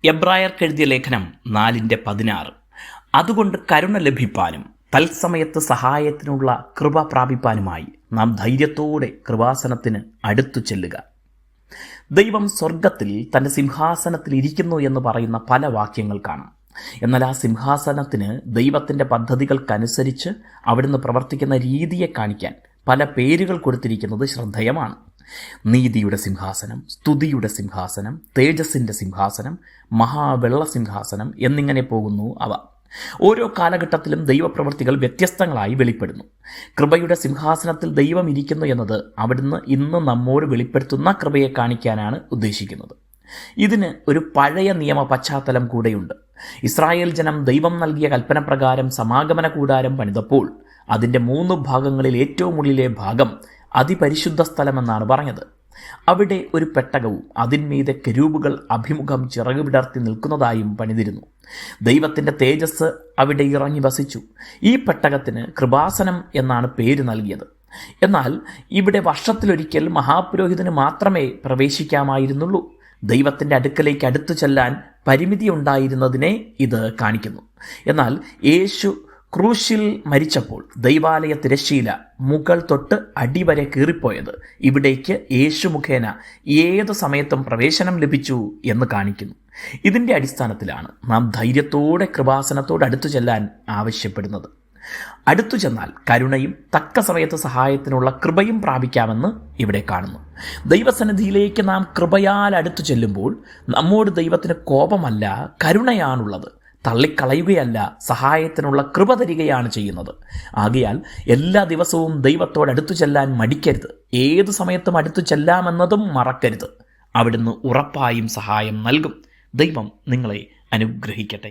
എബ്രായർക്കെഴുതിയ ലേഖനം 4:16. അതുകൊണ്ട് കരുണ ലഭിപ്പാനും തത്സമയത്ത് സഹായത്തിനുള്ള കൃപ പ്രാപിപ്പാനുമായി നാം ധൈര്യത്തോടെ കൃപാസനത്തിന് അടുത്തു ചെല്ലുക. ദൈവം സ്വർഗത്തിൽ തൻ്റെ സിംഹാസനത്തിൽ ഇരിക്കുന്നു എന്ന് പറയുന്ന പല വാക്യങ്ങൾ കാണാം. എന്നാൽ ആ സിംഹാസനത്തിന് ദൈവത്തിൻ്റെ പദ്ധതികൾക്കനുസരിച്ച് അവിടുന്ന് പ്രവർത്തിക്കുന്ന രീതിയെ കാണിക്കാൻ പല പേരുകൾ കൊടുത്തിരിക്കുന്നത് ശ്രദ്ധേയമാണ്. നീതിയുടെ സിംഹാസനം, സ്തുതിയുടെ സിംഹാസനം, തേജസ്സിൻ്റെ സിംഹാസനം, മഹാവെള്ള സിംഹാസനം എന്നിങ്ങനെ പോകുന്നു അവ. ഓരോ കാലഘട്ടത്തിലും ദൈവപ്രവൃത്തികൾ വ്യത്യസ്തങ്ങളായി വെളിപ്പെടുന്നു. കൃപയുടെ സിംഹാസനത്തിൽ ദൈവം ഇരിക്കുന്നു എന്നത് അവിടുന്ന് ഇന്ന് നമ്മോട് വെളിപ്പെടുത്തുന്ന കൃപയെ കാണിക്കാനാണ് ഉദ്ദേശിക്കുന്നത്. ഇതിന് ഒരു പഴയ നിയമ പശ്ചാത്തലം കൂടെയുണ്ട്. ഇസ്രായേൽ ജനം ദൈവം നൽകിയ കൽപ്പന പ്രകാരം സമാഗമന കൂടാരം പണിതപ്പോൾ അതിൻ്റെ 3 ഭാഗങ്ങളിൽ ഏറ്റവും ഉള്ളിലെ ഭാഗം അതിപരിശുദ്ധ സ്ഥലമെന്നാണ് പറഞ്ഞത്. അവിടെ ഒരു പെട്ടകവും അതിന്മീതെ കെരൂബുകൾ അഭിമുഖം ചിറക് വിടർത്തി നിൽക്കുന്നതായും പണിതിരുന്നു. ദൈവത്തിൻ്റെ തേജസ് അവിടെ ഇറങ്ങി വസിച്ചു. ഈ പെട്ടകത്തിന് കൃപാസനം എന്നാണ് പേര് നൽകിയത്. എന്നാൽ ഇവിടെ വർഷത്തിലൊരിക്കൽ മഹാപുരോഹിതന് മാത്രമേ പ്രവേശിക്കാമായിരുന്നുള്ളൂ. ദൈവത്തിൻ്റെ അടുക്കലേക്ക് അടുത്തു ചെല്ലാൻ പരിമിതി ഉണ്ടായിരുന്നതിനെ ഇത് കാണിക്കുന്നു. എന്നാൽ യേശു ക്രൂശിൽ മരിച്ചപ്പോൾ ദൈവാലയ തിരശ്ശീല മുകൾ തൊട്ട് അടിവരെ കീറിപ്പോയത് ഇവിടേക്ക് യേശു മുഖേന ഏതു സമയത്തും പ്രവേശനം ലഭിച്ചു എന്ന് കാണിക്കുന്നു. ഇതിൻ്റെ അടിസ്ഥാനത്തിലാണ് നാം ധൈര്യത്തോടെ കൃപാസനത്തോട് അടുത്തു ചെല്ലാൻ ആവശ്യപ്പെടുന്നത്. അടുത്തു ചെന്നാൽ കരുണയും തക്ക സമയത്ത് സഹായത്തിനുള്ള കൃപയും പ്രാപിക്കാമെന്ന് ഇവിടെ കാണുന്നു. ദൈവസന്നിധിയിലേക്ക് നാം കൃപയാൽ അടുത്തു ചെല്ലുമ്പോൾ നമ്മോട് ദൈവത്തിന് കോപമല്ല, കരുണയാണുള്ളത്. തള്ളിക്കളയുകയല്ല, സഹായത്തിനുള്ള കൃപ തരികയാണ് ചെയ്യുന്നത്. ആകയാൽ എല്ലാ ദിവസവും ദൈവത്തോട് അടുത്തു ചെല്ലാൻ മടിക്കരുത്. ഏതു സമയത്തും അടുത്തു ചെല്ലാമെന്നതും മറക്കരുത്. അവിടുന്ന് ഉറപ്പായും സഹായം നൽകും. ദൈവം നിങ്ങളെ അനുഗ്രഹിക്കട്ടെ.